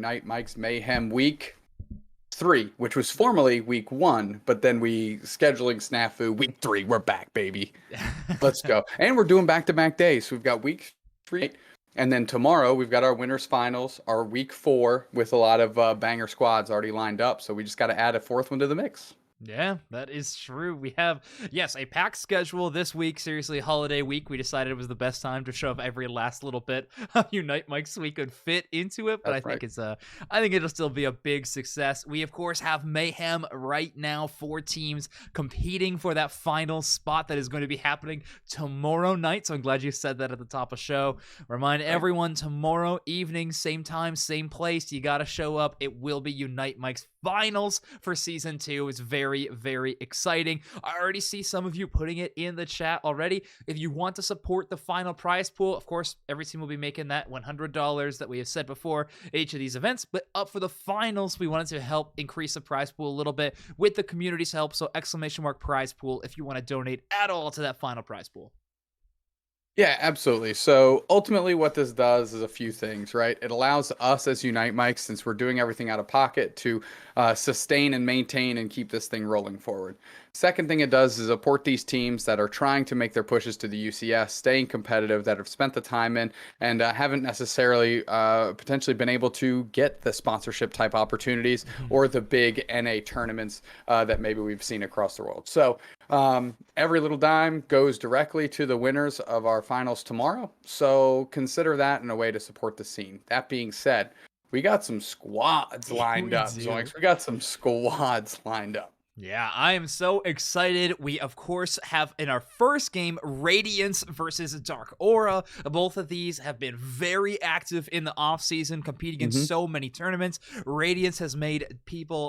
Unite Mics Mayhem week 3, which was formerly week 1, but then we scheduling snafu week 3. We're back, baby. Let's go. And we're doing back-to-back days. So we've got week 3, and then tomorrow we've got our winners finals, our week 4 with a lot of banger squads already lined up. So we just got to add a 4th one to the mix. Yeah, that is true. We have, yes, a packed schedule this week. Seriously, holiday week. We decided it was the best time to shove every last little bit of Unite Mics we could fit into it. But That's right. I think it'll still be a big success. We of course have Mayhem right now. 4 teams competing for that final spot that is going to be happening tomorrow night. So I'm glad you said that at the top of the show. Remind everyone, tomorrow evening, same time, same place. You got to show up. It will be Unite Mics finals for season 2. It's very, very exciting. I already see some of you putting it in the chat already. If you want to support the final prize pool, of course, every team will be making that $100 that we have said before each of these events. But up for the finals, we wanted to help increase the prize pool a little bit with the community's help. So ! prize pool if you want to donate at all to that final prize pool. Yeah, absolutely. So ultimately what this does is a few things, right? It allows us as Unite Mics, since we're doing everything out of pocket, to sustain and maintain and keep this thing rolling forward. Second thing it does is support these teams that are trying to make their pushes to the UCS, staying competitive, that have spent the time in, and haven't necessarily potentially been able to get the sponsorship type opportunities or the big NA tournaments that maybe we've seen across the world. So every little dime goes directly to the winners of our finals tomorrow. So consider that in a way to support the scene. That being said, we got some squads lined up, Zoinks. We got some squads lined up. Yeah, I am so excited. We, of course, have in our first game, Radiance versus Dark Aura. Both of these have been very active in the offseason, competing in so many tournaments. Radiance has made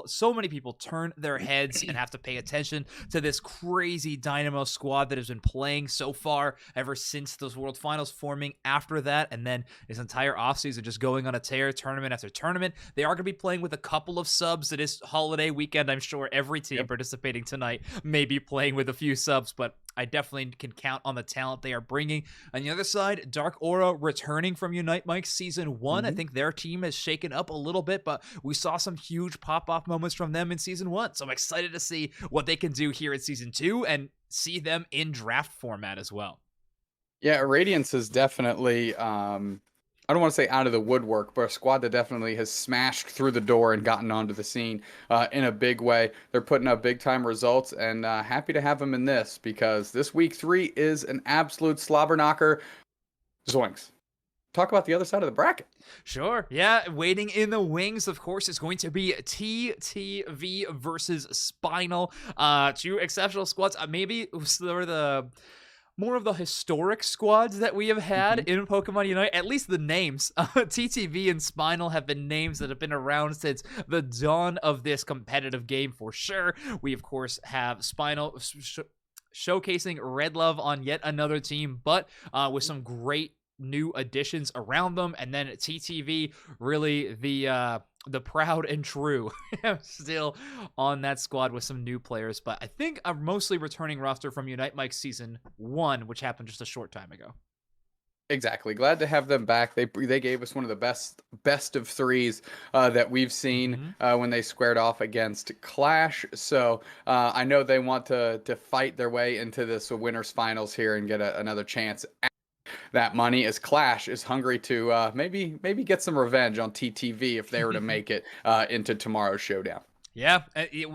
so many people turn their heads and have to pay attention to this crazy Dynamo squad that has been playing so far ever since those World Finals forming after that, and then this entire offseason just going on a tear, tournament after tournament. They are going to be playing with a couple of subs this holiday weekend. I'm sure every team participating tonight may be playing with a few subs, but I definitely can count on the talent they are bringing. On the other side, Dark Aura returning from Unite Mics Season 1. I think their team has shaken up a little bit, but we saw some huge pop-off moments from them in Season 1. So I'm excited to see what they can do here in Season 2 and see them in draft format as well. Yeah, Radiance is definitely, I don't want to say out of the woodwork, but a squad that definitely has smashed through the door and gotten onto the scene in a big way. They're putting up big-time results, and happy to have them in this, because this week 3 is an absolute slobber knocker. Zoinks. Talk about the other side of the bracket. Sure. Yeah, waiting in the wings, of course, is going to be TTV versus Spinal. 2 exceptional squads. Maybe they're the more of the historic squads that we have had in Pokemon Unite, at least the names. TTV and Spinal have been names that have been around since the dawn of this competitive game for sure. We, of course, have Spinal showcasing Red Love on yet another team, but with some great new additions around them. And then TTV, really the proud and true still on that squad with some new players, but I think a mostly returning roster from Unite Mics Season 1, which happened just a short time ago. Exactly. Glad to have them back. They gave us one of the best of 3s that we've seen when they squared off against Clash. So I know they want to fight their way into this winners finals here and get another chance at that money, as Clash is hungry to maybe get some revenge on TTV if they were to make it into tomorrow's showdown. Yeah,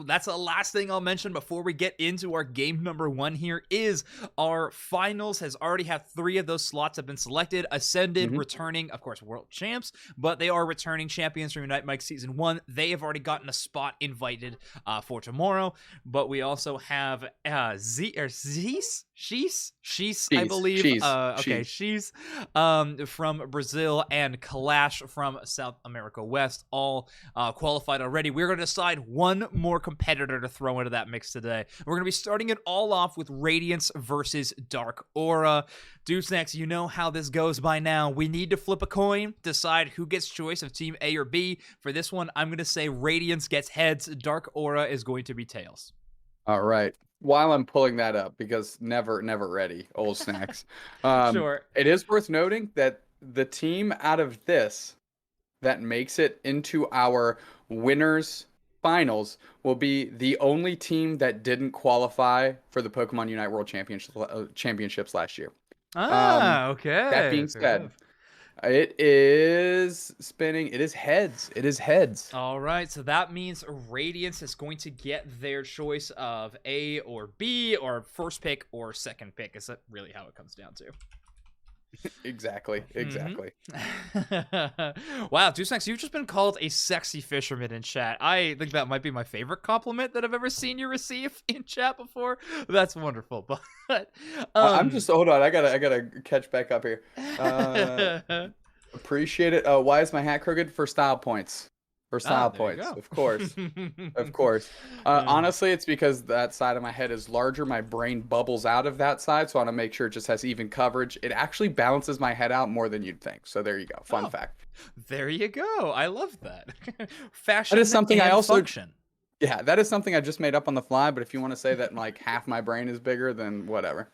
that's the last thing I'll mention before we get into our game number 1 here is our finals has already had 3 of those slots have been selected. Ascended returning, of course, world champs, but they are returning champions from Unite Mics Season 1. They have already gotten a spot invited for tomorrow, but we also have Shees, I believe. Shees from Brazil and Clash from South America West, all qualified already. We're going to decide one more competitor to throw into that mix today. We're going to be starting it all off with Radiance versus Dark Aura. Deuce, you know how this goes by now. We need to flip a coin, decide who gets choice of Team A or B. For this one, I'm going to say Radiance gets heads. Dark Aura is going to be tails. All right. While I'm pulling that up, because never ready, old snacks. Sure. It is worth noting that the team out of this that makes it into our winners finals will be the only team that didn't qualify for the Pokemon Unite World Championships last year. Um, that Okay. being Fair said, enough. it is spinning. It is heads. It is heads. All right, so that means Radiance is going to get their choice of A or B, or first pick or second pick. Is that really how it comes down to? Exactly. Exactly. Wow, Deucex, you've just been called a sexy fisherman in chat. I think that might be my favorite compliment that I've ever seen you receive in chat before. That's wonderful. But I'm just hold on. I gotta catch back up here. Appreciate it. Why is my hat crooked? For style points. For Ah, style there you points. go. Of course. Of course. Honestly, it's because that side of my head is larger. My brain bubbles out of that side, so I want to make sure it just has even coverage. It actually balances my head out more than you'd think. So there you go. Fun Oh, fact. there you go. I love that. That Fashion is something I and also function. yeah, that is something I just made up on the fly, but if you want to say that like half my brain is bigger, then whatever.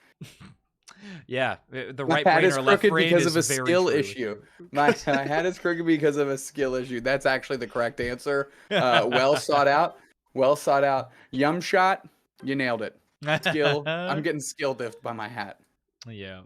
Yeah, the My right hat brain is or left crooked brain because is of a very skill true. issue. My hat is crooked because of a skill issue. That's actually the correct answer. Well sought out. Well sought out. Yum shot. You nailed it. Skill. I'm getting skill diffed by my hat. Yeah,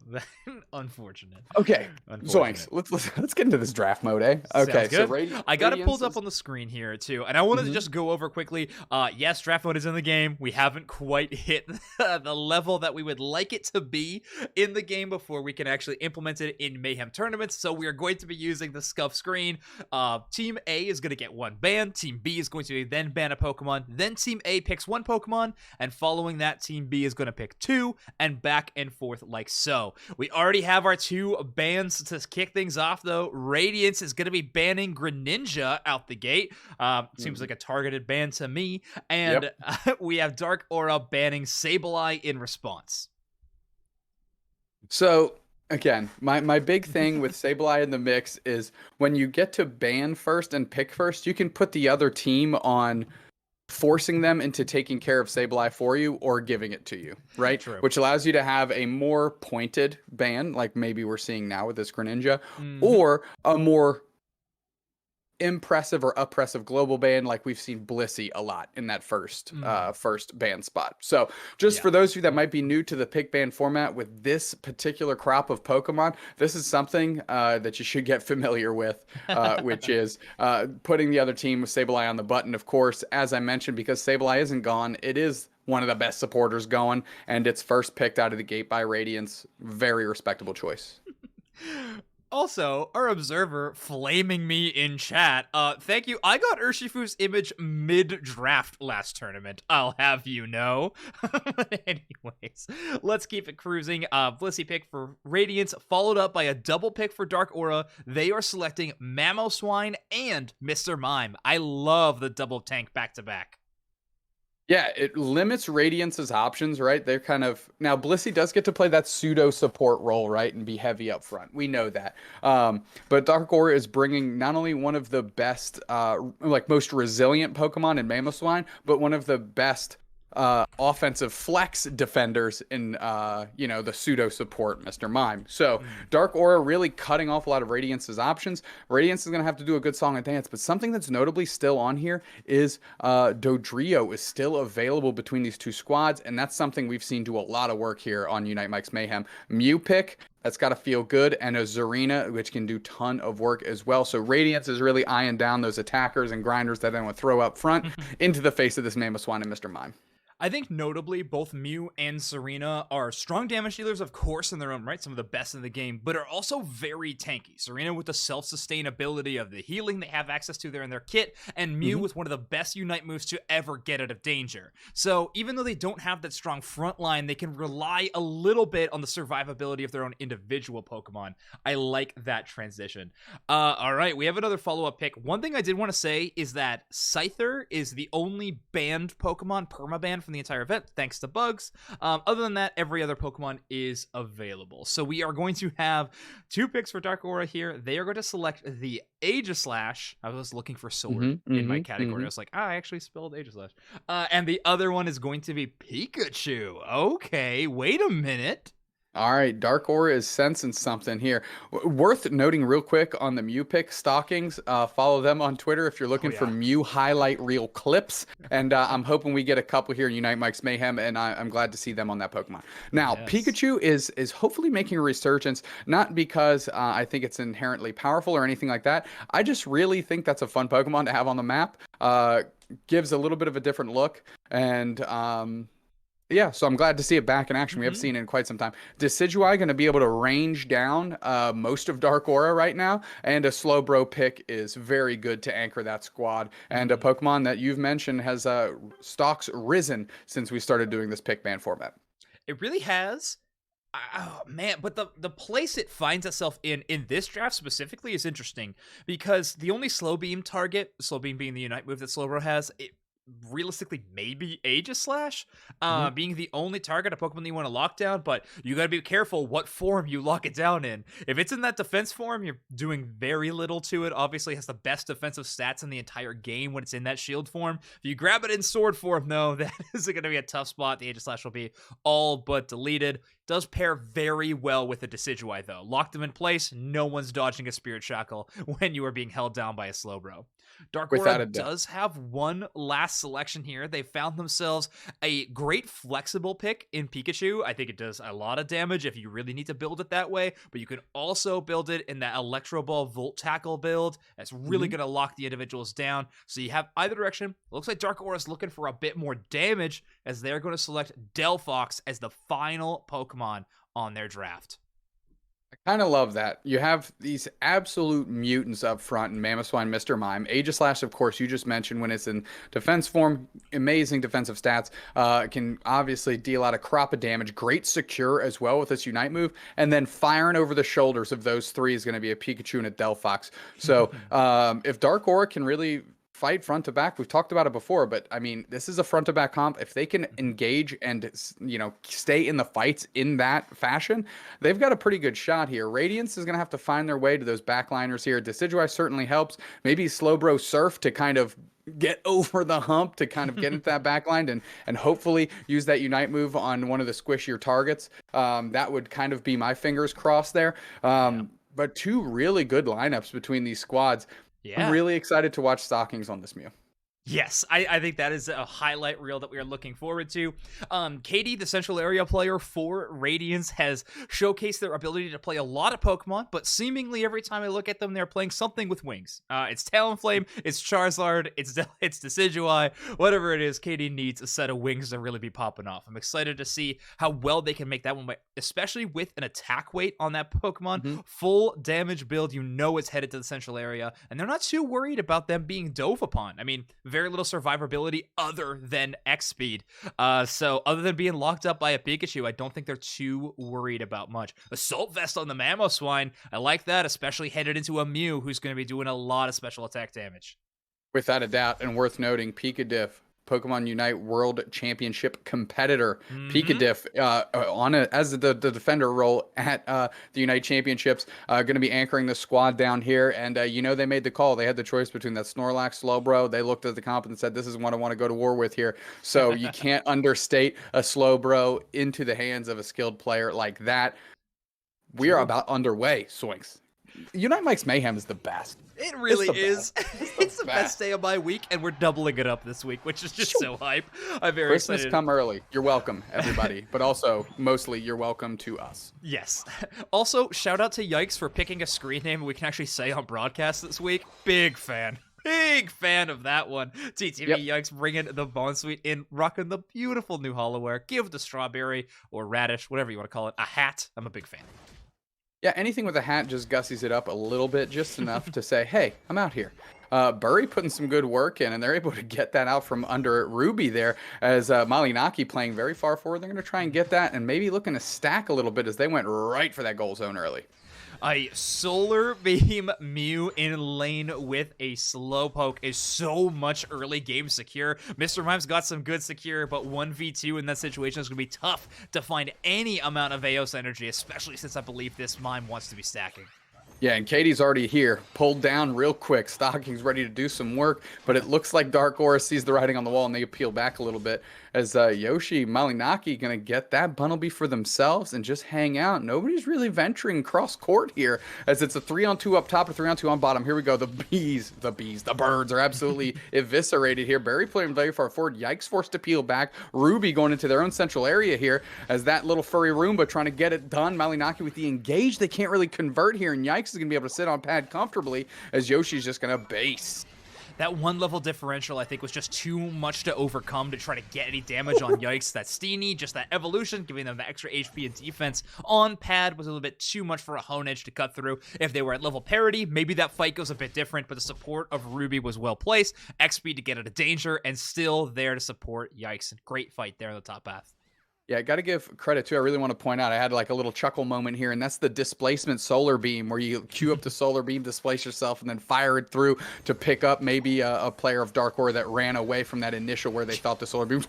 unfortunate. Okay, Zoinks. Unfortunate. Let's get into this draft mode, eh? Okay, Sounds so good. I got it Radiance pulled up is. on the screen here too, and I wanted to Mhm. just go over quickly. Yes, draft mode is in the game. We haven't quite hit the level that we would like it to be in the game before we can actually implement it in Mayhem tournaments. So we are going to be using the scuff screen. Team A is going to get one ban. Team B is going to then ban a Pokemon. Then Team A picks one Pokemon, and following that, Team B is going to pick two, and back and forth like so. We already have our two bans to kick things off, though. Radiance is going to be banning Greninja out the gate. Seems like a targeted ban to me. And Yep. we have Dark Aura banning Sableye in response. So again, my big thing with Sableye in the mix is when you get to ban first and pick first, you can put the other team on forcing them into taking care of Sableye for you or giving it to you, right? True. Which allows you to have a more pointed ban, like maybe we're seeing now with this Greninja, Mhm. or a more impressive or oppressive global ban like we've seen Blissey a lot in that first ban spot. So just for those of you that might be new to the pick ban format with this particular crop of Pokemon, this is something that you should get familiar with, which is putting the other team with Sableye on the button. Of course, as I mentioned, because Sableye isn't gone, it is one of the best supporters going, and it's first picked out of the gate by Radiance. Very respectable choice. Also, our observer flaming me in chat. Thank you. I got Urshifu's image mid-draft last tournament. I'll have you know. But anyways, let's keep it cruising. Blissey pick for Radiance, followed up by a double pick for Dark Aura. They are selecting Mamoswine and Mr. Mime. I love the double tank back-to-back. Yeah, it limits Radiance's options, right? They're kind of now Blissey does get to play that pseudo support role, right, and be heavy up front. We know that. But Dark Aura is bringing not only one of the best, like most resilient Pokemon in Mamoswine, but one of the best offensive flex defenders in the pseudo support Mr. Mime. So Dark Aura really cutting off a lot of Radiance's options. Radiance is gonna have to do a good song and dance, but something that's notably still on here is Dodrio is still available between these two squads, and that's something we've seen do a lot of work here on Unite Mics Mayhem. Mew pick, that's got to feel good, and a Zarina, which can do ton of work as well. So Radiance is really eyeing down those attackers and grinders that they want to throw up front into the face of this Mamoswine and Mr. Mime. I think notably both Mew and Serena are strong damage dealers, of course, in their own right, some of the best in the game, but are also very tanky. Serena with the self-sustainability of the healing they have access to there in their kit, and Mew with one of the best Unite moves to ever get out of danger. So even though they don't have that strong front line, they can rely a little bit on the survivability of their own individual Pokemon. I like that transition. All right, we have another follow-up pick. One thing I did want to say is that Scyther is the only banned Pokemon, permabanned from the entire event, thanks to bugs. Other than that, every other Pokemon is available. So we are going to have two picks for Dark Aura here. They are going to select the Aegislash. I was looking for sword in my category. I was like, I actually spelled Aegislash. And the other one is going to be Pikachu. Okay, wait a minute. All right, Dark Aura is sensing something here. Worth noting real quick on the Mew pick stockings. Follow them on Twitter if you're Oh looking for yeah. Mew highlight reel clips. And I'm hoping we get a couple here in Unite Mics Mayhem, and I'm glad to see them on that Pokemon. Now, Yes. Pikachu is hopefully making a resurgence, not because I think it's inherently powerful or anything like that. I just really think that's a fun Pokemon to have on the map. Gives a little bit of a different look, and yeah, so I'm glad to see it back in action. We haven't Hmm. seen it in quite some time. Decidueye going to be able to range down most of Dark Aura right now, and a Slowbro pick is very good to anchor that squad. And a Pokemon that you've mentioned has stocks risen since we started doing this pick ban format. It really has. Oh man, but the place it finds itself in this draft specifically is interesting because the only slow beam target, slow beam being the Unite move that Slowbro has, it realistically maybe Aegislash, Hmm. being the only target of Pokemon that you want to lock down, but you gotta be careful what form you lock it down in. If it's in that defense form, you're doing very little to it. Obviously, it has the best defensive stats in the entire game when it's in that shield form. If you grab it in sword form, though, that is gonna be a tough spot. The Aegislash will be all but deleted. Does pair very well with a Decidueye, though. Lock them in place, no one's dodging a Spirit Shackle when you are being held down by a Slowbro. Dark Aura Without a doubt. does have one last selection here. They found themselves a great flexible pick in Pikachu. I think it does a lot of damage if you really need to build it that way, but you can also build it in that Electro Ball Volt Tackle build. That's really Hmm. going to lock the individuals down. So you have either direction. Looks like Dark Aura is looking for a bit more damage as they're going to select Delphox as the final Pokemon on their draft. Kind of love that. You have these absolute mutants up front in Mamoswine, Mr. Mime. Aegislash, of course, you just mentioned when it's in defense form, amazing defensive stats. Can obviously deal out a crop of damage. Great secure as well with this Unite move. And then firing over the shoulders of those three is going to be a Pikachu and a Delphox. So if Dark Aura can really fight front to back. We've talked about it before, but I mean, this is a front to back comp. If they can engage and, stay in the fights in that fashion, they've got a pretty good shot here. Radiance is going to have to find their way to those backliners here. Decidueye certainly helps. Maybe Slowbro Surf to kind of get over the hump to kind of get into that backline and hopefully use that Unite move on one of the squishier targets. That would kind of be my fingers crossed there. But two really good lineups between these squads. I'm Yeah. really excited to watch stockings on this Mew. Yes, I think that is a highlight reel that we are looking forward to. Katie, the central area player for Radiance, has showcased their ability to play a lot of Pokemon, but seemingly every time I look at them, they're playing something with wings. It's Talonflame, it's Charizard, it's Decidueye, whatever it is. Katie needs a set of wings to really be popping off. I'm excited to see how well they can make that one, especially with an attack weight on that Pokemon. Hmm. Full damage build, you know it's headed to the central area, and they're not too worried about them being dove upon. I mean, very little survivability other than X speed. So other than being locked up by a Pikachu, I don't think they're too worried about much. Assault Vest on the Mamoswine, I like that, especially headed into a Mew who's going to be doing a lot of special attack damage. Without a doubt, and worth noting, Pikadiff, Pokemon Unite World Championship competitor. Pikadiff as the defender role at the Unite Championships, going to be anchoring the squad down here. And they made the call. They had the choice between that Snorlax, Slowbro. They looked at the comp and said, "This is one I want to go to war with here." So you can't understate a Slowbro into the hands of a skilled player like that. We are True. about underway, Swinks. Unite Mics Mayhem is the best. It really the is. best. It's the best day of my week, and we're doubling it up this week, which is just so hype. I'm very Christmas excited. come early. You're welcome, everybody. But also, mostly, you're welcome to us. Yes. Also, shout out to Yikes for picking a screen name we can actually say on broadcast this week. Big fan. Big fan of that one. TTV Yikes bringing the Bond Suite in, rocking the beautiful new Hollowware. Give the strawberry or radish, whatever you want to call it, a hat. I'm a big fan. Yeah, anything with a hat just gussies it up a little bit, just enough to say, hey, I'm out here. Burry putting some good work in, and they're able to get that out from under Ruby there as Malinaki playing very far forward. They're going to try and get that and maybe looking to stack a little bit as they went right for that goal zone early. A Solar Beam Mew in lane with a Slowpoke is so much early game secure. Mr. Mime's got some good secure, but 1v2 in that situation is going to be tough to find any amount of Eos energy, especially since I believe this Mime wants to be stacking. Yeah, and Katie's already here, pulled down real quick. Stocking's ready to do some work, but it looks like Dark Aura sees the writing on the wall and they peel back a little bit. as Yoshi, Malinaki gonna get that Bunnelby for themselves and just hang out. Nobody's really venturing cross court here, as it's a 3-on-2 up top, a 3-on-2 on bottom. Here we go. The birds are absolutely eviscerated here. Barry playing very far forward. Yikes forced to peel back. Ruby going into their own central area here, as that little furry Roomba trying to get it done. Malinaki with the engage. They can't really convert here, and Yikes is gonna be able to sit on pad comfortably, as Yoshi's just gonna base. That one level differential, I think, was just too much to overcome to try to get any damage on Yikes. That Steenie, just that evolution, giving them the extra HP and defense on pad was a little bit too much for a Hone Edge to cut through. If they were at level parity, maybe that fight goes a bit different, but the support of Ruby was well placed. XP to get out of danger, and still there to support Yikes. Great fight there on the top path. Yeah, I got to give credit too. I really want to point out I had like a little chuckle moment here, and that's the displacement solar beam, where you queue up the solar beam, displace yourself, and then fire it through to pick up maybe a player of Dark Aura that ran away from that initial where they thought the solar beam.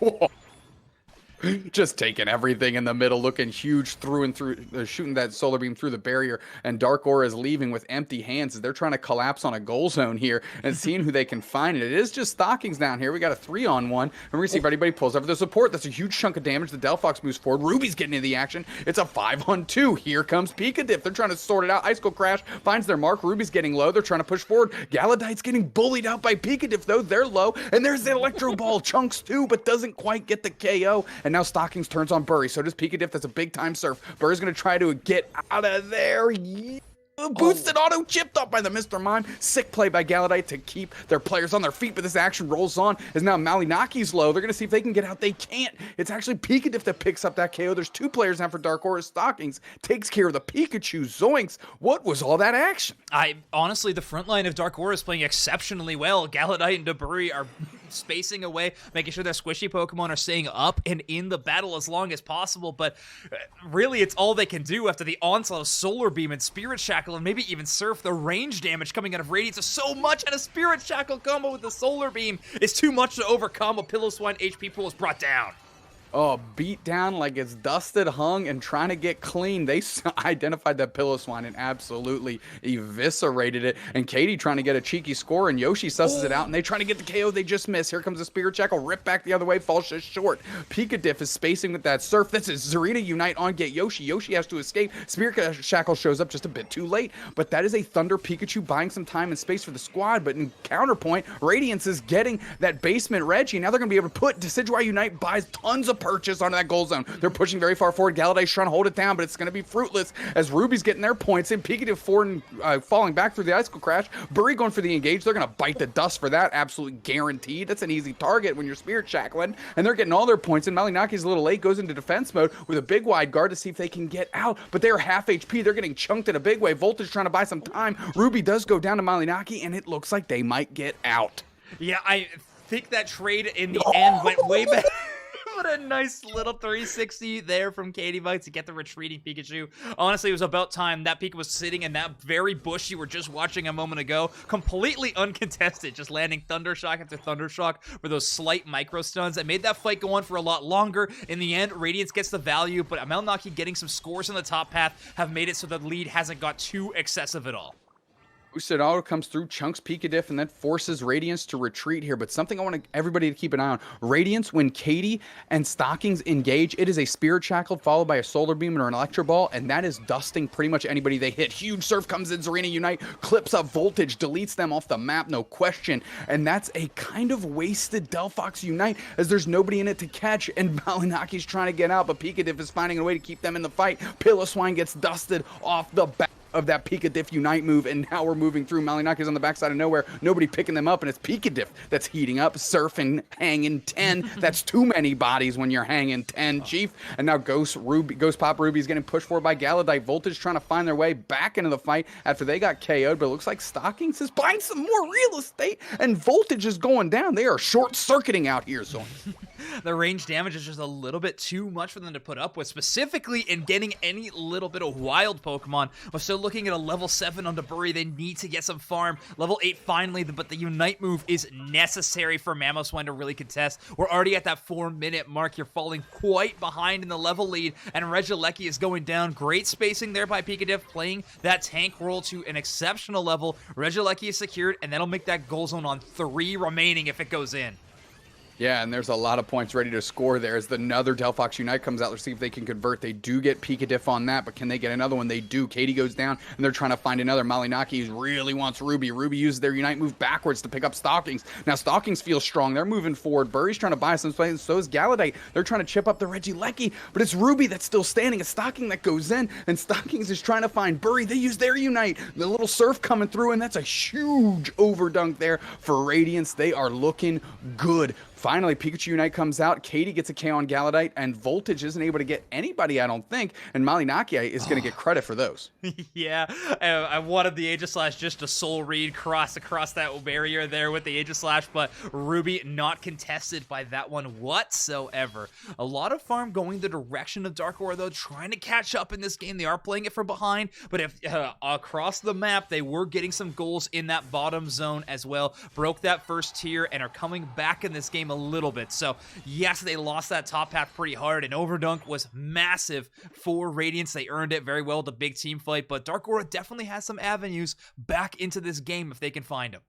Just taking everything in the middle, looking huge through and through, shooting that solar beam through the barrier, and Dark Aura is leaving with empty hands as they're trying to collapse on a goal zone here and seeing who they can find. And it is just Stockings down here. We got a 3-on-1, and we're gonna see if anybody pulls over the support. That's a huge chunk of damage. The Delphox moves forward. Ruby's getting into the action. It's a 5-on-2. Here comes Pikadiff. They're trying to sort it out. Icicle Crash finds their mark. Ruby's getting low. They're trying to push forward. Galadite's getting bullied out by Pikadiff, though. They're low, and there's the Electro Ball. Chunks too, but doesn't quite get the KO. And now Stockings turns on Burry. So does Pikadiff. That's a big time surf. Burry's going to try to get out of there. Boosted auto chipped up by the Mr. Mime. Sick play by Galadite to keep their players on their feet, but this action rolls on as now Malinaki's low. They're going to see if they can get out. They can't. It's actually Pikadiff that picks up that KO. There's 2 players now for Dark Aura. Stockings takes care of the Pikachu. Zoinks. What was all that action? Honestly, the front line of Dark Aura is playing exceptionally well. Galadite and Debris are spacing away, making sure their squishy Pokemon are staying up and in the battle as long as possible, but really it's all they can do after the onslaught of Solar Beam and Spirit Shackle and maybe even Surf. The range damage coming out of Radiance is so much, and a Spirit Shackle combo with the Solar Beam is too much to overcome. A Pillow-Swine HP pool is brought down. Oh, beat down like it's dusted, hung, and trying to get clean. They identified that Pillow-Swine and absolutely eviscerated it. And Katie trying to get a cheeky score, and Yoshi susses it out, and they trying to get the KO. They just miss. Here comes the Spirit Shackle. Rip back the other way. Falls just short. Pikadiff is spacing with that Surf. This is Zarina Unite on get Yoshi. Yoshi has to escape. Spirit Shackle shows up just a bit too late, but that is a Thunder Pikachu buying some time and space for the squad. But in counterpoint, Radiance is getting that basement Reggie. Now they're going to be able to put Decidueye Unite buys tons of purchase onto that goal zone. They're pushing very far forward. Galadite's trying to hold it down, but it's going to be fruitless as Ruby's getting their points in. Pikadiff forward and falling back through the Icicle Crash. Burry going for the engage. They're going to bite the dust for that. Absolutely guaranteed. That's an easy target when you're Spirit Shackling. And they're getting all their points in. Malinaki's a little late, goes into defense mode with a big wide guard to see if they can get out, but they're half HP. They're getting chunked in a big way. Voltage trying to buy some time. Ruby does go down to Malinaki, and it looks like they might get out. Yeah, I think that trade in the end went way back. What a nice little 360 there from Katie Buck to get the retreating Pikachu. Honestly, it was about time. That Pika was sitting in that very bush you were just watching a moment ago, completely uncontested, just landing Thundershock after Thundershock for those slight micro stuns that made that fight go on for a lot longer. In the end, Radiance gets the value, but Amelnaki getting some scores on the top path have made it so the lead hasn't got too excessive at all. Boosted Auto comes through, chunks Pikadiff, and then forces Radiance to retreat here. But something I want everybody to keep an eye on. Radiance, when Katie and Stockings engage, it is a Spirit Shackle followed by a Solar Beam or an Electro Ball, and that is dusting pretty much anybody they hit. Huge Surf comes in, Zarina Unite, clips up Voltage, deletes them off the map, no question. And that's a kind of wasted Delphox Unite, as there's nobody in it to catch, and Malinaki's trying to get out, but Pikadiff is finding a way to keep them in the fight. Pillow-Swine gets dusted off the back of that Pikadiff Unite move, and now we're moving through. Malinaki's on the backside of nowhere, nobody picking them up, and it's Pikadiff that's heating up, surfing, hanging 10. That's too many bodies when you're hanging 10, Chief. And now Ghost Pop Ruby's getting pushed forward by Galadite. Voltage trying to find their way back into the fight after they got KO'd, but it looks like Stockings is buying some more real estate, and Voltage is going down. They are short-circuiting out here, so the range damage is just a little bit too much for them to put up with, specifically in getting any little bit of wild Pokemon. We're still looking at a level 7 on Deburi. They need to get some farm. Level 8 finally, but the Unite move is necessary for Mamoswine to really contest. We're already at that 4-minute mark. You're falling quite behind in the level lead, and Regieleki is going down. Great spacing there by Pikadiff, playing that tank role to an exceptional level. Regieleki is secured, and that'll make that goal zone on 3 remaining if it goes in. Yeah, and there's a lot of points ready to score there as another Delphox Unite comes out. Let's see if they can convert. They do get Pika Diff on that, but can they get another one? They do. Katie goes down, and they're trying to find another. Malinaki really wants Ruby. Ruby uses their Unite move backwards to pick up Stockings. Now Stockings feels strong. They're moving forward. Burry's trying to buy some space, and so is Galadite. They're trying to chip up the Regieleki, but it's Ruby that's still standing. A Stocking that goes in, and Stockings is trying to find Burry. They use their Unite. The little Surf coming through, and that's a huge overdunk there for Radiance. They are looking good. Finally, Pikachu Unite comes out. Katie gets a K on Galadite, and Voltage isn't able to get anybody, I don't think. And Malinaki is going to get credit for those. Yeah, I wanted the Aegislash just to soul read across that barrier there with the Aegislash, but Ruby not contested by that one whatsoever. A lot of farm going the direction of Dark Aura, though, trying to catch up in this game. They are playing it from behind, but if across the map, they were getting some goals in that bottom zone as well. Broke that first tier and are coming back in this game a little bit. So yes, they lost that top half pretty hard, and Overdunk was massive for Radiance. They earned it very well, the big team fight, but Dark Aura definitely has some avenues back into this game if they can find them.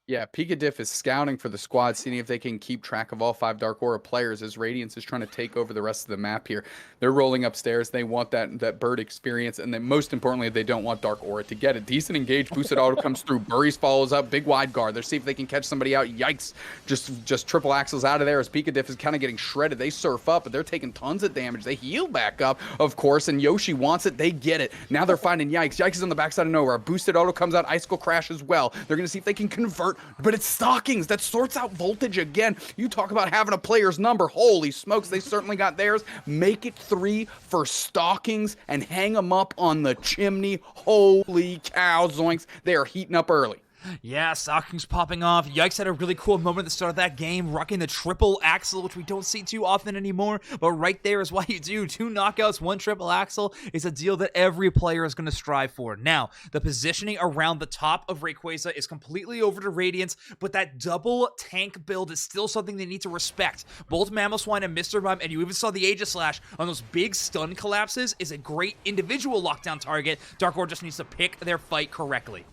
Yeah, Pika Diff is scouting for the squad, seeing if they can keep track of all 5 Dark Aura players as Radiance is trying to take over the rest of the map here. They're rolling upstairs. They want that bird experience, and then most importantly, they don't want Dark Aura to get it. Decent engage, boosted auto comes through. Burries follows up, big wide guard. They're see if they can catch somebody out. Yikes, just triple axles out of there as Pika Diff is kind of getting shredded. They surf up, but they're taking tons of damage. They heal back up, of course, and Yoshi wants it. They get it. Now they're finding Yikes. Yikes is on the backside of nowhere. Boosted auto comes out. Icicle Crash as well. They're going to see if they can convert, but it's Stockings that sorts out Voltage again. You talk about having a player's number. Holy smokes, they certainly got theirs. Make it 3 for Stockings and hang them up on the chimney. Holy cow, Zoinks. They are heating up early. Yeah, Stockings popping off. Yikes had a really cool moment at the start of that game, rocking the triple axle, which we don't see too often anymore, but right there is why you do. 2 knockouts, 1 triple axle is a deal that every player is going to strive for. Now, the positioning around the top of Rayquaza is completely over to Radiance, but that double tank build is still something they need to respect. Both Mamoswine and Mr. Mime, and you even saw the Aegislash on those big stun collapses, is a great individual lockdown target. Dark Aura just needs to pick their fight correctly.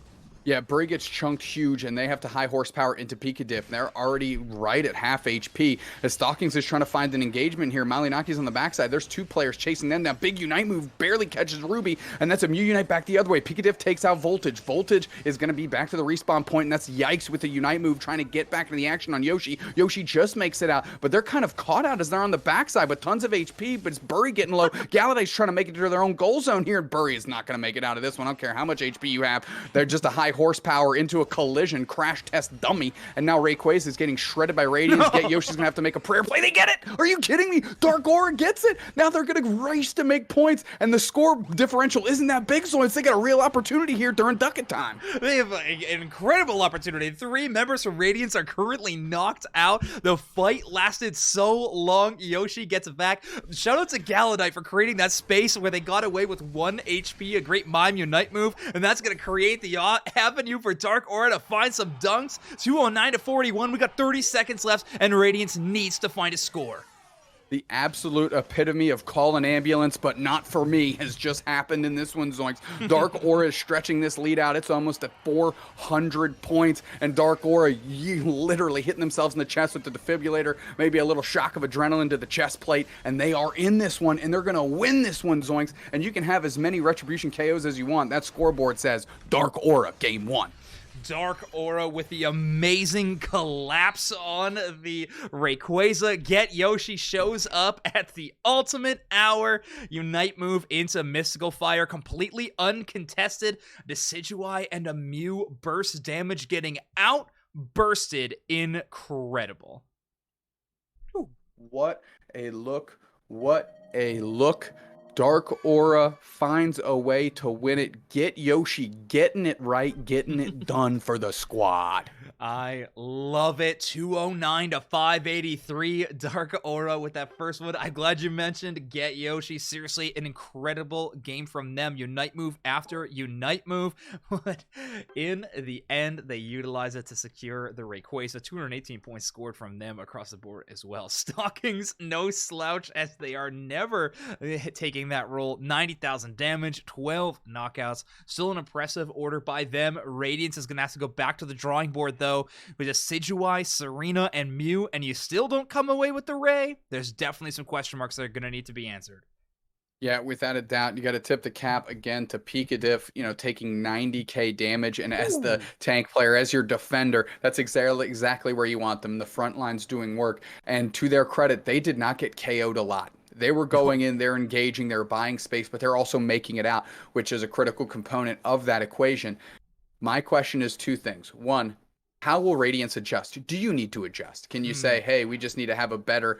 Yeah, Bray gets chunked huge, and they have to high horsepower into Pika Diff. They're already right at half HP. As Stockings is trying to find an engagement here, Malinaki's on the backside. There's 2 players chasing them. That big Unite move barely catches Ruby, and that's a Mew Unite back the other way. Pika Diff takes out Voltage. Voltage is going to be back to the respawn point, and that's Yikes with the Unite move trying to get back into the action on Yoshi. Yoshi just makes it out, but they're kind of caught out as they're on the backside with tons of HP, but it's Burry getting low. Galaday's trying to make it to their own goal zone here, and Burry is not going to make it out of this one. I don't care how much HP you have. They're just a high horsepower into a collision crash test dummy, and now Rayquaza is getting shredded by Radiance. Yoshi's gonna have to make a prayer play. They get it. Are you kidding me? Dark Aura gets it. Now they're gonna race to make points, and the score differential isn't that big, so they got a real opportunity here during Ducket time. They have an incredible opportunity. 3 members from Radiance are currently knocked out. The fight lasted so long. Yoshi gets it back. Shout out to Galadite for creating that space where they got away with 1 HP, a great Mime Unite move, and that's gonna create the avenue for Dark Aura to find some dunks. 209 to 41. We got 30 seconds left, and Radiance needs to find a score. The absolute epitome of call an ambulance, but not for me, has just happened in this one, Zoinks. Dark Aura is stretching this lead out. It's almost at 400 points, and Dark Aura literally hitting themselves in the chest with the defibrillator, maybe a little shock of adrenaline to the chest plate, and they are in this one, and they're going to win this one, Zoinks, and you can have as many Retribution KOs as you want. That scoreboard says Dark Aura, game 1. Dark Aura with the amazing collapse on the Rayquaza. Get Yoshi shows up at the ultimate hour. Unite move into Mystical Fire, completely uncontested. Decidueye and a Mew burst damage getting out. Bursted. Incredible. What a look. What a look. Dark Aura finds a way to win it. Get Yoshi getting it right, getting it done for the squad. I love it. 209 to 583. Dark Aura with that first one. I'm glad you mentioned Get Yoshi. Seriously, an incredible game from them. Unite move after Unite move. But in the end, they utilize it to secure the Rayquaza. 218 points scored from them across the board as well. Stockings, no slouch, as they are never taking that role. 90,000 damage, 12 knockouts. Still an impressive order by them. Radiance is going to have to go back to the drawing board, though. though, with just Decidueye, Serena, and Mew, and you still don't come away with the Ray, there's definitely some question marks that are going to need to be answered. Yeah, without a doubt, you got to tip the cap again to Pikadiff, taking 90k damage, and as the tank player, as your defender, that's exactly where you want them. The front line's doing work, and to their credit, they did not get KO'd a lot. They were going in, they're engaging, they're buying space, but they're also making it out, which is a critical component of that equation. My question is two things. One, how will Radiance adjust? Do you need to adjust? Can you say, hey, we just need to have a better,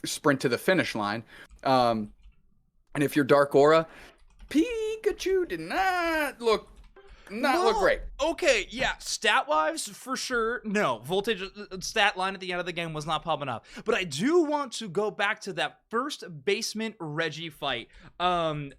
sprint to the finish line? And if you're Dark Aura, Pikachu did not look great. Okay, yeah, stat-wise, for sure, no. Voltage stat line at the end of the game was not popping up. But I do want to go back to that first basement Reggie fight,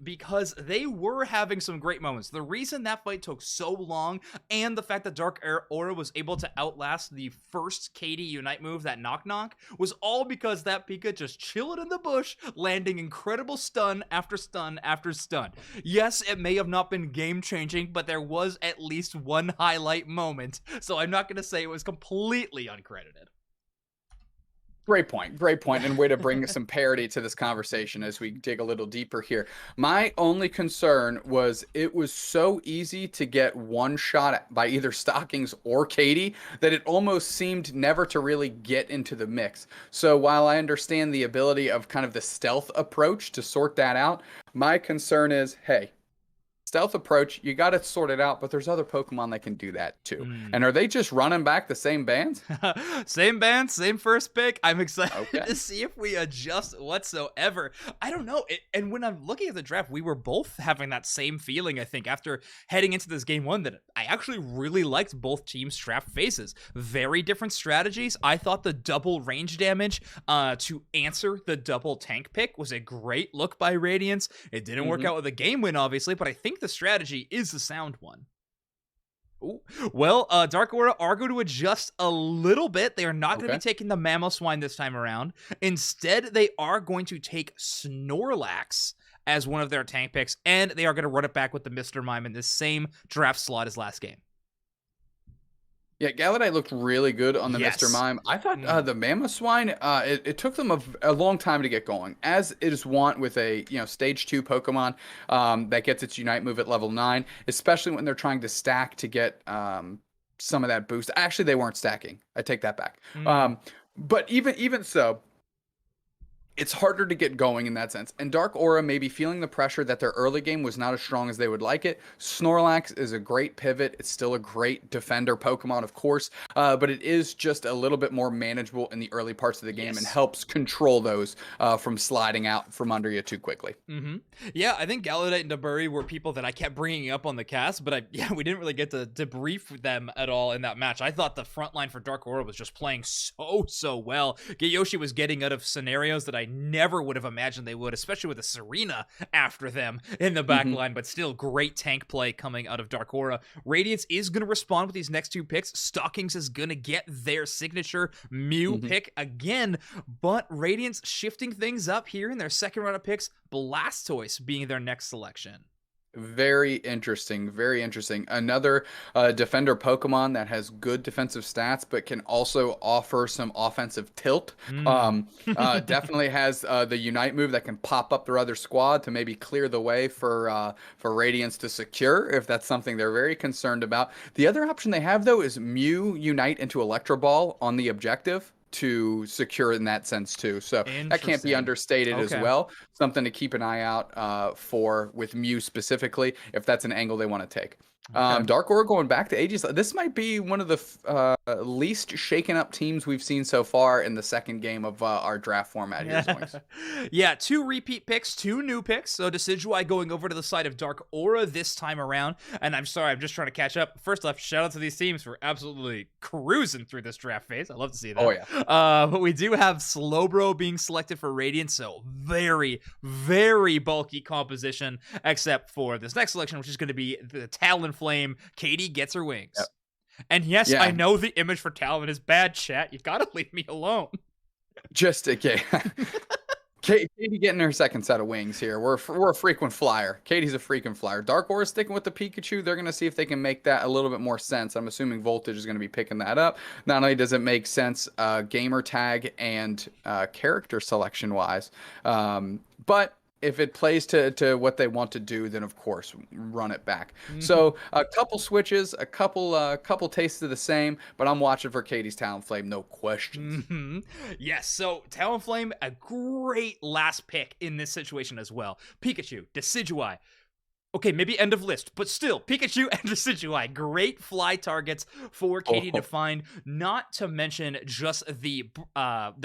because they were having some great moments. The reason that fight took so long, and the fact that Dark Aura was able to outlast the first Katie Unite move, that knock, was all because that Pika just chilling in the bush, landing incredible stun after stun after stun. Yes, it may have not been game-changing, but there was at least one highlight moment, so I'm not going to say it was completely uncredited. Great point, and way to bring some parity to this conversation as we dig a little deeper here. My only concern was it was so easy to get one shot by either Stockings or Katie that it almost seemed never to really get into the mix. So while I understand the ability of kind of the stealth approach to sort that out, my concern is, hey, stealth approach, you got to sort it out, but there's other Pokemon that can do that too. And are they just running back the same bands? Same bands, same first pick. I'm excited to see if we adjust whatsoever. I don't know. And when I'm looking at the draft, we were both having that same feeling, I think, after heading into this game one, that I actually really liked both teams' draft phases. Very different strategies. I thought the double range damage to answer the double tank pick was a great look by Radiance. It didn't work out with a game win, obviously, but I think the strategy is the sound one. Ooh. Well, Dark Aura are going to adjust a little bit. They are not going to be taking the Mamoswine this time around. Instead, they are going to take Snorlax as one of their tank picks, and they are going to run it back with the Mr. Mime in the same draft slot as last game. Yeah, Galadite looked really good on the Mr. Mime. I thought the Mamoswine, it took them a long time to get going, as it is wont with a stage 2 Pokemon that gets its Unite move at level 9, especially when they're trying to stack to get some of that boost. Actually, they weren't stacking. I take that back. But even so, it's harder to get going in that sense. And Dark Aura may be feeling the pressure that their early game was not as strong as they would like it. Snorlax is a great pivot. It's still a great defender Pokemon, of course, but it is just a little bit more manageable in the early parts of the game and helps control those from sliding out from under you too quickly. Yeah, I think Galadite and Daburi were people that I kept bringing up on the cast, but we didn't really get to debrief them at all in that match. I thought the front line for Dark Aura was just playing so well. Geyoshi was getting out of scenarios that I never would have imagined they would, especially with a Serena after them in the back line, but still great tank play coming out of Dark Aura. Radiance is going to respond with these next two picks. Stockings is going to get their signature Mew pick again, but Radiance shifting things up here in their second round of picks, Blastoise being their next selection. Very interesting. Another defender Pokemon that has good defensive stats, but can also offer some offensive tilt. Definitely has the Unite move that can pop up their other squad to maybe clear the way for Radiance to secure, if that's something they're very concerned about. The other option they have, though, is Mew Unite into Electro Ball on the objective to secure in that sense too. So that can't be understated as well. Something to keep an eye out for with Mew specifically, if that's an angle they want to take. Dark Aura going back to Aegis. This might be one of the least shaken up teams we've seen so far in the second game of our draft format here. Yeah, 2 repeat picks, 2 new picks. So Decidueye going over to the side of Dark Aura this time around. And I'm sorry, I'm just trying to catch up. First off, shout out to these teams for absolutely cruising through this draft phase. I love to see that. Oh yeah. But we do have Slowbro being selected for Radiance, so very, very bulky composition, except for this next selection, which is going to be the Talonflame. Katie gets her wings. And yes, I know the image for Talon is bad, chat. You gotta leave me alone. Just okay. Katie getting her second set of wings here. We're a frequent flyer. Katie's a frequent flyer. Dark Aura sticking with the Pikachu. They're gonna see if they can make that a little bit more sense. I'm assuming Voltage is gonna be picking that up. Not only does it make sense, gamer tag and character selection wise, but if it plays to what they want to do, then of course run it back. So a couple switches, a couple tastes of the same, but I'm watching for Katie's Talonflame, no questions. Yes, so Talonflame, a great last pick in this situation as well. Pikachu, Decidueye. Okay, maybe end of list, but still, Pikachu and Decidueye, great fly targets for Katie to find. Not to mention just the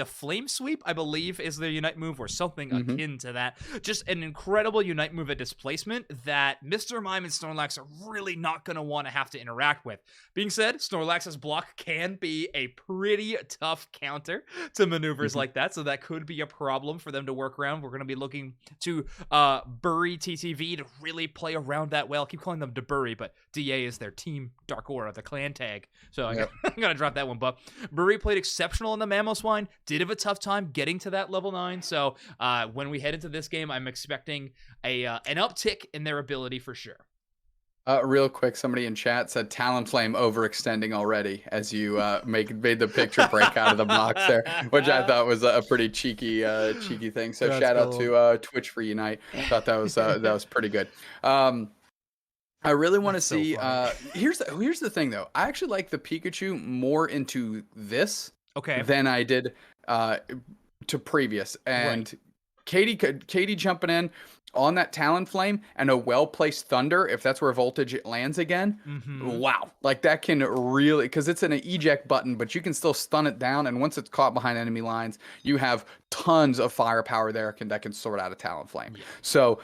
Flame Sweep, I believe, is the Unite move or something akin to that. Just an incredible Unite move at displacement that Mr. Mime and Snorlax are really not going to want to have to interact with. Being said, Snorlax's block can be a pretty tough counter to maneuvers like that, so that could be a problem for them to work around. We're going to be looking to bury TTV to really play around that well. I keep calling them Debury, but DA is their team Dark Aura, the clan tag. So I'm gonna drop that one. But Bury played exceptional in the Mamoswine, did have a tough time getting to that level 9. So when we head into this game, I'm expecting an uptick in their ability for sure. Real quick, somebody in chat said Talonflame overextending already as you made the picture break out of the box there, which I thought was a pretty cheeky thing. So shout out to Twitch for Unite. Thought that was pretty good. I really want to see. Here's the thing though. I actually like the Pikachu more into this than I did to previous. And Katie jumping in on that Talonflame and a well-placed Thunder, if that's where Voltage lands again, wow. Like that can really, because it's an eject button, but you can still stun it down, and once it's caught behind enemy lines, you have tons of firepower there that can sort out a Talonflame. Yeah. So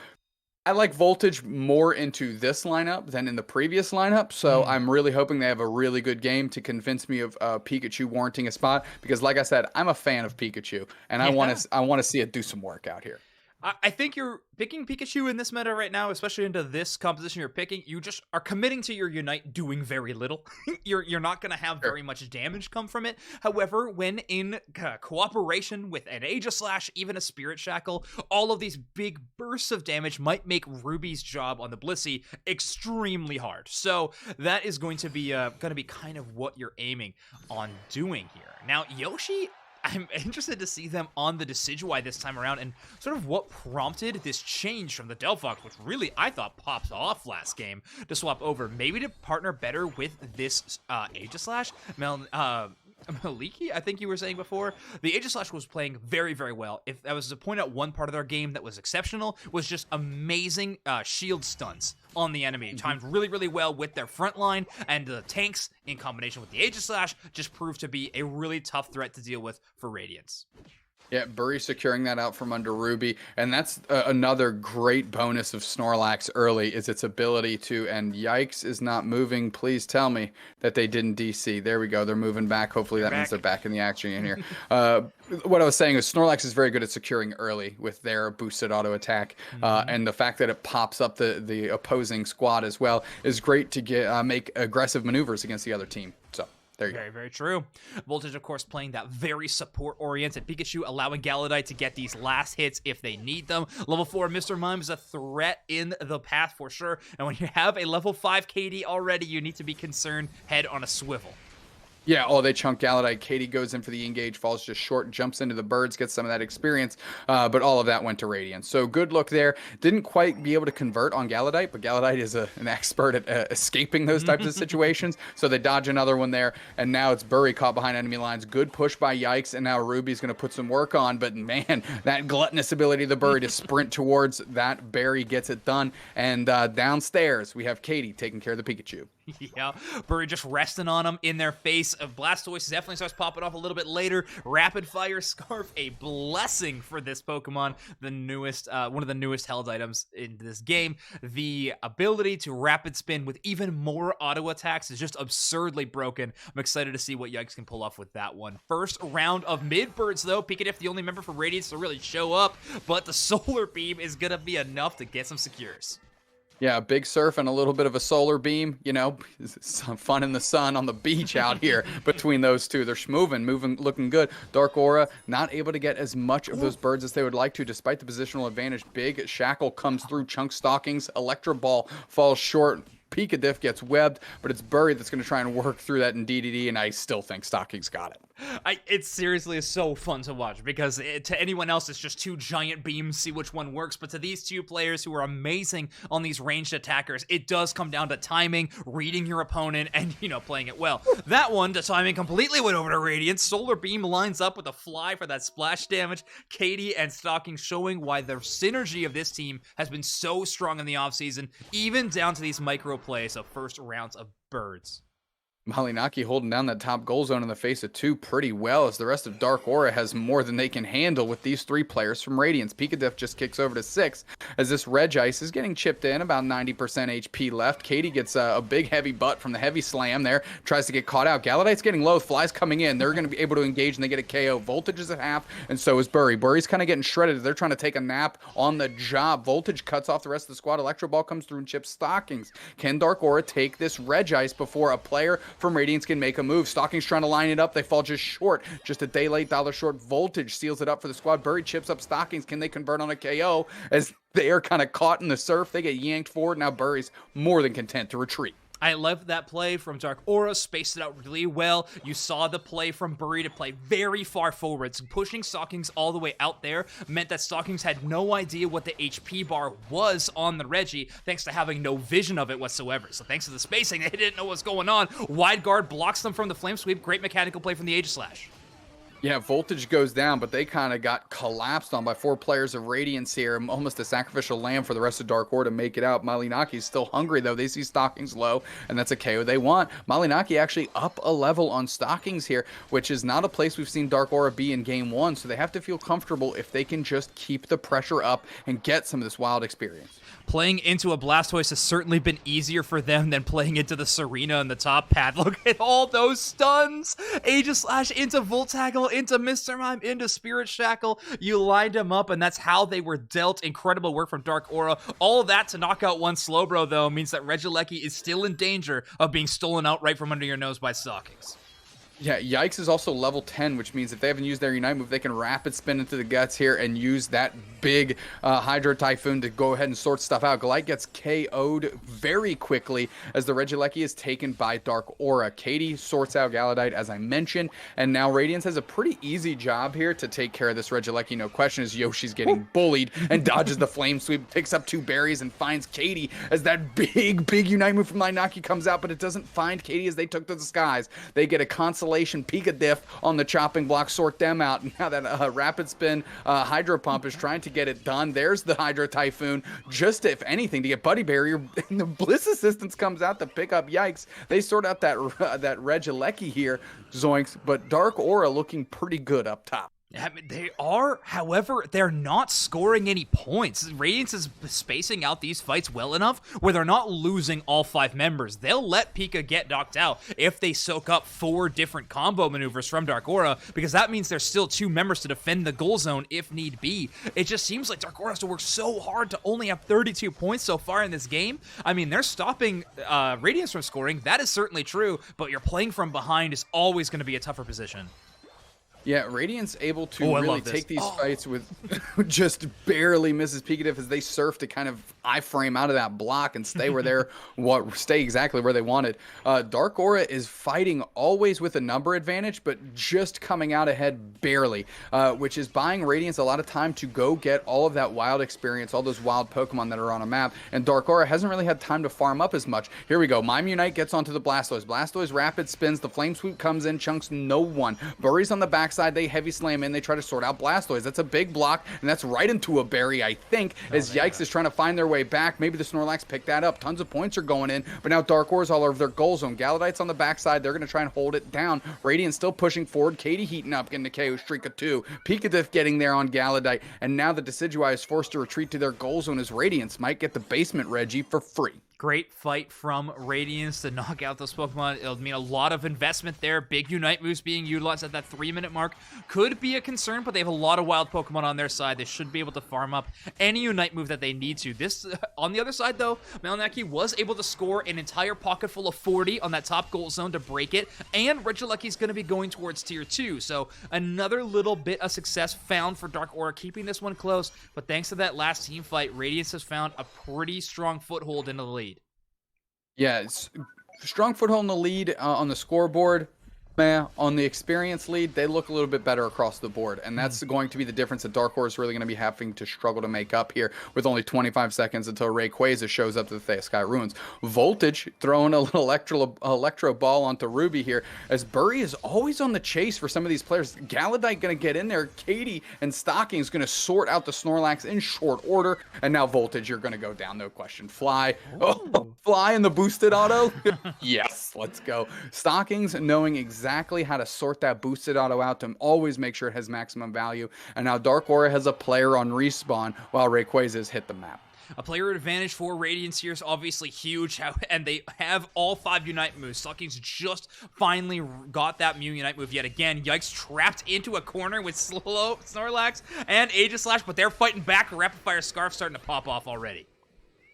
I like Voltage more into this lineup than in the previous lineup, so I'm really hoping they have a really good game to convince me of Pikachu warranting a spot, because like I said, I'm a fan of Pikachu, and I want to see it do some work out here. I think you're picking Pikachu in this meta right now, especially into this composition you're picking. You just are committing to your Unite doing very little. You're not going to have very much damage come from it. However, when in cooperation with an Aegislash, even a Spirit Shackle, all of these big bursts of damage might make Ruby's job on the Blissey extremely hard. So that is going to be kind of what you're aiming on doing here. Now, Yoshi, I'm interested to see them on the Decidueye this time around, and sort of what prompted this change from the Delphox, which really I thought popped off last game, to swap over. Maybe to partner better with this Aegislash. Maliki, I think you were saying before, the Aegislash was playing very, very well. If I was to point out one part of their game that was exceptional, was just amazing shield stuns on the enemy. Timed really, really well with their front line, and the tanks in combination with the Aegislash just proved to be a really tough threat to deal with for Radiance. Yeah, Bury securing that out from under Ruby, and that's another great bonus of Snorlax early, is its ability to, and yikes is not moving, please tell me that they didn't DC. There we go, they're moving back, hopefully that means they're back in the action in here. What I was saying is Snorlax is very good at securing early with their boosted auto attack, and the fact that it pops up the opposing squad as well is great to make aggressive maneuvers against the other team, so. Very, very true. Voltage, of course, playing that very support-oriented Pikachu, allowing Galadite to get these last hits if they need them. Level 4 Mr. Mime is a threat in the path for sure. And when you have a level 5 KD already, you need to be concerned, head on a swivel. Yeah, they chunk Galadite. Katie goes in for the engage, falls just short, jumps into the birds, gets some of that experience, but all of that went to Radiance. So good look there. Didn't quite be able to convert on Galadite, but Galadite is an expert at escaping those types of situations, so they dodge another one there, and now it's Bury caught behind enemy lines. Good push by Yikes, and now Ruby's going to put some work on, but man, that gluttonous ability of the Bury to sprint towards that Berry gets it done, and downstairs we have Katie taking care of the Pikachu. Yeah, Bury just resting on them in their face. Blastoise definitely starts popping off a little bit later. Rapid Fire Scarf, a blessing for this Pokemon. The newest, one of the newest held items in this game. The ability to rapid spin with even more auto attacks is just absurdly broken. I'm excited to see what Yikes can pull off with that one. First round of Midbirds, though. Pikachu, the only member for Radiance to really show up, but the Solar Beam is going to be enough to get some secures. Yeah, a big surf and a little bit of a solar beam, you know, some fun in the sun on the beach out here between those two. They're moving, looking good. Dark Aura not able to get as much of those birds as they would like to, despite the positional advantage. Big Shackle comes through, Chunk Stockings, Electro Ball falls short. Pikadiff gets webbed, but it's Burry that's going to try and work through that in DDD, and I still think Stockings got it. It seriously is so fun to watch because to anyone else it's just two giant beams, see which one works, but to these two players who are amazing on these ranged attackers, it does come down to timing, reading your opponent, and playing it well. That one, the timing completely went over to Radiance. Solar Beam lines up with a fly for that splash damage. Katie and Stocking showing why the synergy of this team has been so strong in the offseason, even down to these micro plays of first rounds of birds. Malinaki holding down that top goal zone in the face of two pretty well, as the rest of Dark Aura has more than they can handle with these three players from Radiance. Pikadiff just kicks over to 6 as this Regice is getting chipped in, about 90% HP left. Katie gets a big heavy butt from the heavy slam there, tries to get caught out. Galadite's getting low, Fly's coming in. They're going to be able to engage and they get a KO. Voltage is at half, and so is Burry. Burry's kind of getting shredded. They're trying to take a nap on the job. Voltage cuts off the rest of the squad. Electro Ball comes through and chips Stockings. Can Dark Aura take this Regice before a player from Radiance can make a move? Stockings trying to line it up. They fall just short. Just a day late, dollar short. Voltage seals it up for the squad. Burry chips up Stockings. Can they convert on a KO? As they are kind of caught in the surf, they get yanked forward. Now Burry's more than content to retreat. I love that play from Dark Aura, spaced it out really well. You saw the play from Burry to play very far forwards. Pushing Stockings all the way out there meant that Stockings had no idea what the HP bar was on the Reggie, thanks to having no vision of it whatsoever. So thanks to the spacing, they didn't know what's going on. Wide guard blocks them from the Flame Sweep. Great mechanical play from the Aegislash. Yeah, Voltage goes down, but they kind of got collapsed on by 4 players of Radiance here. Almost a sacrificial lamb for the rest of Dark Aura to make it out. Malinaki's still hungry, though. They see Stockings low, and that's a KO they want. Malinaki actually up a level on Stockings here, which is not a place we've seen Dark Aura be in Game 1, so they have to feel comfortable if they can just keep the pressure up and get some of this wild experience. Playing into a Blastoise has certainly been easier for them than playing into the Serena in the top pad. Look at all those stuns! Aegislash into Voltaggle, into Mr. Mime, into Spirit Shackle. You lined them up, and that's how they were dealt. Incredible work from Dark Aura. All of that to knock out one Slowbro, though, means that Regieleki is still in danger of being stolen out right from under your nose by Stockings. Yeah, Yikes is also level 10, which means if they haven't used their Unite move, they can rapid spin into the guts here and use that big Hydro Typhoon to go ahead and sort stuff out. Glite gets KO'd very quickly as the Regieleki is taken by Dark Aura. Katie sorts out Galadite, as I mentioned, and now Radiance has a pretty easy job here to take care of this Regieleki. No question, as Yoshi's getting bullied and dodges the Flame Sweep, picks up 2 berries and finds Katie as that big Unite move from Linaki comes out, but it doesn't find Katie as they took to the skies. They get a consolation Pikadiff on the chopping block, sort them out. Now that rapid spin Hydro Pump is trying to get it done. There's the Hydro Typhoon, just if anything, to get Buddy Barrier. And the Bliss Assistance comes out to pick up Yikes. They sort out that Regieleki here, Zoinks, but Dark Aura looking pretty good up top. I mean, they are, however, they're not scoring any points. Radiance is spacing out these fights well enough where they're not losing all 5 members. They'll let Pika get knocked out if they soak up 4 different combo maneuvers from Dark Aura, because that means there's still 2 members to defend the goal zone if need be. It just seems like Dark Aura has to work so hard to only have 32 points so far in this game. I mean, they're stopping Radiance from scoring. That is certainly true, but you're playing from behind is always going to be a tougher position. Yeah, Radiance able to really take these fights with just barely misses Pikadiff as they surf to kind of iframe out of that block and stay stay exactly where they wanted. Dark Aura is fighting always with a number advantage, but just coming out ahead barely, which is buying Radiance a lot of time to go get all of that wild experience, all those wild Pokemon that are on a map, and Dark Aura hasn't really had time to farm up as much. Here we go. Mime Unite gets onto the Blastoise. Blastoise rapid spins. The Flame Sweep comes in, chunks no one. Burry's on the backside. They heavy slam in. They try to sort out Blastoise. That's a big block, and that's right into a berry, I think, as Yikes is trying to find their way back. Maybe the Snorlax picked that up. Tons of points are going in, but now Dark Aura's all over their goal zone. Galadite's on the backside. They're going to try and hold it down. Radiant still pushing forward. Katie heating up, getting the KO streak of 2. Pikadiff getting there on Galadite, and now the Decidueye is forced to retreat to their goal zone as Radiance might get the basement Reggie for free. Great fight from Radiance to knock out those Pokemon. It'll mean a lot of investment there. Big Unite moves being utilized at that 3-minute mark could be a concern, but they have a lot of wild Pokemon on their side. They should be able to farm up any Unite move that they need to. This, on the other side though, Malinaki was able to score an entire pocket full of 40 on that top goal zone to break it, and Regieleki's going to be going towards tier 2. So another little bit of success found for Dark Aura, keeping this one close, but thanks to that last team fight, Radiance has found a pretty strong foothold into the lead. Yeah, it's strong foothold in the lead on the scoreboard. Man, on the experience lead, they look a little bit better across the board, and that's going to be the difference that Dark Aura is really going to be having to struggle to make up here with only 25 seconds until Rayquaza shows up to the Thea Sky Ruins. Voltage throwing a little electro ball onto Ruby here, as Burry is always on the chase for some of these players. Galadite going to get in there. Katie and Stocking is going to sort out the Snorlax in short order, and now Voltage, you're going to go down, no question. Fly. Oh, Fly in the boosted auto. Yes, let's go. Stockings knowing exactly how to sort that boosted auto out to always make sure it has maximum value. And now Dark Aura has a player on respawn while Rayquaza's hit the map. A player advantage for Radiance here is obviously huge, and they have all 5 Unite moves. Stockings just finally got that Mew Unite move yet again. Yikes, trapped into a corner with slow Snorlax and Aegislash, but they're fighting back. A Rapid Fire Scarf starting to pop off already.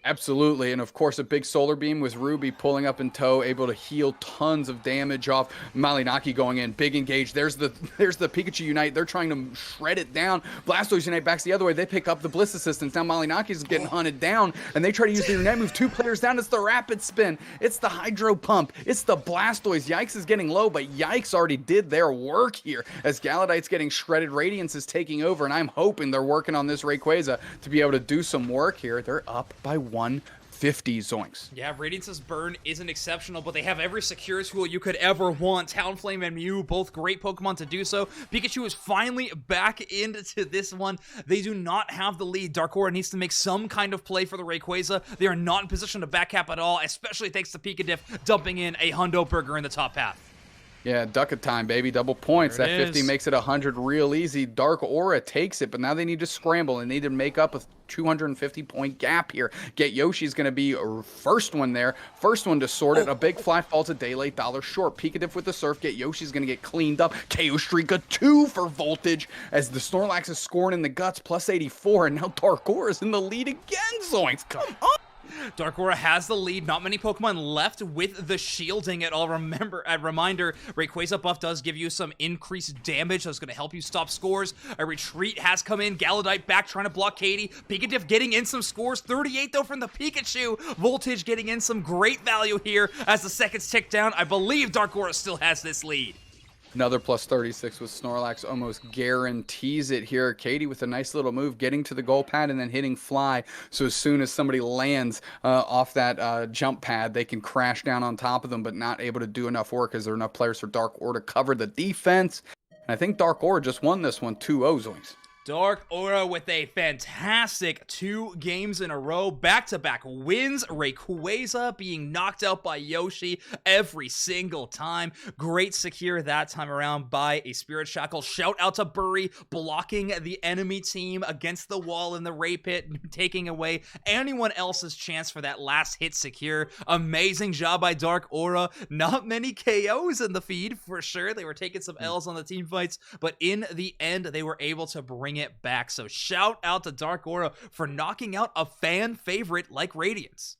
Absolutely, and of course a big solar beam with Ruby pulling up in tow, able to heal tons of damage off Malinaki going in. Big engage. There's the Pikachu Unite. They're trying to shred it down. Blastoise Unite backs the other way. They pick up the Bliss Assistance. Now Malinaki's getting hunted down, and they try to use the Unite move. 2 players down. It's the Rapid Spin. It's the Hydro Pump. It's the Blastoise. Yikes is getting low, but Yikes already did their work here as Galadite's getting shredded. Radiance is taking over, and I'm hoping they're working on this Rayquaza to be able to do some work here. They're up by 150 zoinks. Yeah, Radiance's burn isn't exceptional, but they have every secure tool you could ever want. Talonflame and Mew, both great Pokemon to do so. Pikachu is finally back into this one. They do not have the lead. Dark Aura needs to make some kind of play for the Rayquaza. They are not in position to backcap at all, especially thanks to Pikadiff dumping in a Hundo Burger in the top half. Yeah, duck time, baby. Double points. That 50 makes it 100 real easy. Dark Aura takes it, but now they need to scramble and need to make up a 250-point gap here. Get Yoshi's going to be first one there. First one to sort it. A big fly falls a day late, dollar short. Pikadiff with the surf. Get Yoshi's going to get cleaned up. KO Streak a 2 for Voltage as the Snorlax is scoring in the guts. Plus 84, and now Dark Aura's in the lead again. Zoinks, come on. Dark Aura has the lead. Not many Pokemon left with the shielding at all. Remember, a reminder, Rayquaza buff does give you some increased damage. That's going to help you stop scores. A retreat has come in. Galadite back trying to block Katie. Pikadiff getting in some scores. 38 though from the Pikachu. Voltage getting in some great value here as the seconds tick down. I believe Dark Aura still has this lead. Another plus 36 with Snorlax almost guarantees it here. Katie with a nice little move, getting to the goal pad and then hitting fly. So as soon as somebody lands off that jump pad, they can crash down on top of them, but not able to do enough work as there are enough players for Dark Aura to cover the defense. And I think Dark Aura just won this one 2-0 Zoinks. Dark Aura with a fantastic 2 games in a row, back-to-back wins. Rayquaza being knocked out by Yoshi every single time. Great secure that time around by a Spirit Shackle. Shout out to Burry blocking the enemy team against the wall in the Ray Pit, taking away anyone else's chance for that last hit secure. Amazing job by Dark Aura. Not many KOs in the feed for sure. They were taking some L's on the team fights, but in the end, they were able to bring it back. So shout out to Dark Aura for knocking out a fan favorite like Radiance.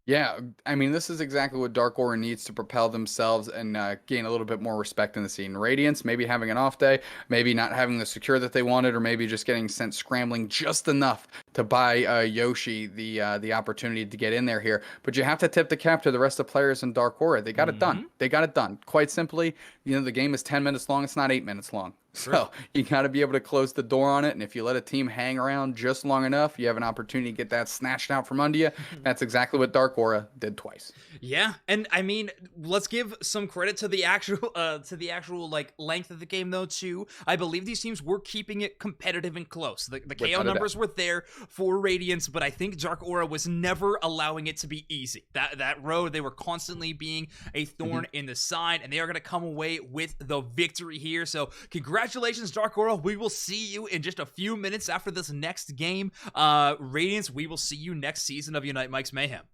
Yeah, I mean, this is exactly what Dark Aura needs to propel themselves and gain a little bit more respect in the scene. Radiance, maybe having an off day, maybe not having the secure that they wanted, or maybe just getting sent scrambling just enough to buy Yoshi the opportunity to get in there here. But you have to tip the cap to the rest of the players in Dark Aura. They got it done. They got it done. Quite simply, you know, the game is 10 minutes long. It's not 8 minutes long. So you got to be able to close the door on it. And if you let a team hang around just long enough, you have an opportunity to get that snatched out from under you. That's exactly what Dark Aura did twice. Yeah. And I mean, let's give some credit to the actual like length of the game though, too. I believe these teams were keeping it competitive and close. The KO numbers were there for Radiance, but I think Dark Aura was never allowing it to be easy. That road, they were constantly being a thorn in the side, and they are going to come away with the victory here. So congratulations, Dark Aura. We will see you in just a few minutes after this next game. Radiance, we will see you next season of Unite Mics Mayhem.